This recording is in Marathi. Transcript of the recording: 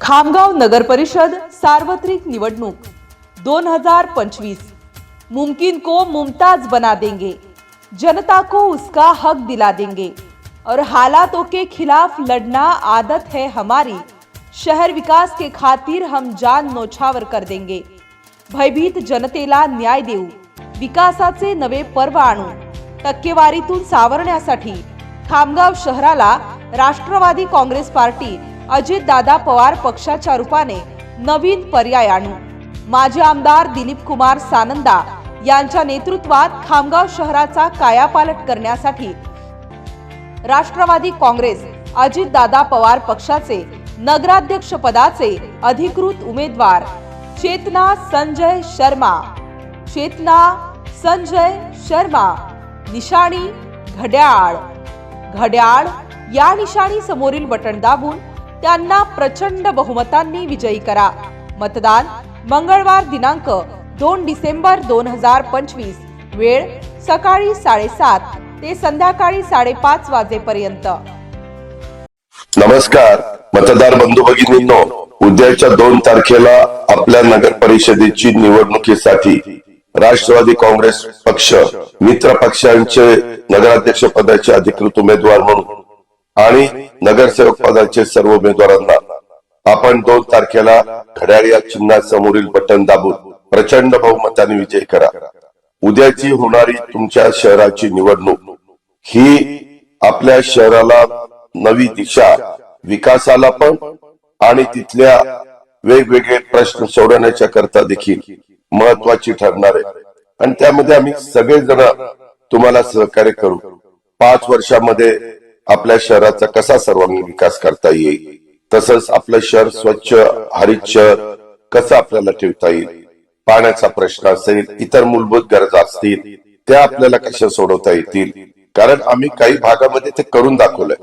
खामगाव नगर परिषद सार्वत्रिक निवडणूक 2025। मुमकिन को मुमताज बना देंगे, जनता को उसका हक दिला देंगे और हालातों के खिलाफ लड़ना आदत है हमारी। शहर विकास के खातिर हम जान नौछावर कर देंगे। भयभीत जनतेला न्याय देऊ, विकासाचे नवे पर्व आणू। टक्केवारीतून सावरण्यासाठी खामगाव शहराला राष्ट्रवादी काँग्रेस पार्टी अजितदादा पवार पक्षाच्या रूपाने नवीन पर्याय आणू। माजी आमदार दिलीप कुमार सानंदा यांच्या नेतृत्वात खामगाव शहराचा कायापालट करण्यासाठी राष्ट्रवादी काँग्रेस अजितदादा पवार पक्षाचे नगराध्यक्ष पदाचे अधिकृत उमेदवार चेतना संजय शर्मा। चेतना संजय शर्मा, निशाणी घड्याळ। घड्याळ या निशाणी समोरील बटन दाबून त्यांना प्रचंड बहुमतांनी विजयी करा। मतदान मंगळवार दिनांक 2 डिसेंबर 2025। वेळ सकाळी 7:30 ते संध्याकाळी 5:30 वाजेपर्यंत। नमस्कार मतदार बंधू भगिनींनो, उद्याच्या 2 तारखेला आपल्या नगर परिषदेची निवडणुकीसाठी राष्ट्रवादी काँग्रेस पक्ष मित्र पक्षांचे नगराध्यक्ष पदाचे अधिकृत उमेदवार म्हणून आणि नगरसेवक पदाचे सर्व उमेदवारांना आपण 2 तारखेला घड्याळ या चिन्हासमोरील बटन दाबून प्रचंड बहुमताने विजयी करा। उद्याची होणारी तुमच्या शहराची निवडणूक ही आपल्या शहराला नवी दिशा, विकासाला पण आणि तिथल्या वेगवेगळे प्रश्न सोडवण्याच्या करता देखील महत्वाची ठरणार आहे। आणि त्यामध्ये आम्ही सगळेजण तुम्हाला सहकार्य करू। 5 वर्षामध्ये आपल्या शहराचा कसा सर्वांगीण विकास करता येईल, तसंच आपलं शहर स्वच्छ हरित शहर कसं आपल्याला ठेवता येईल, पाण्याचा प्रश्न असेल, इतर मूलभूत गरजा असतील त्या आपल्याला कशा सोडवता येतील, कारण आम्ही काही भागामध्ये ते करून दाखवलंय।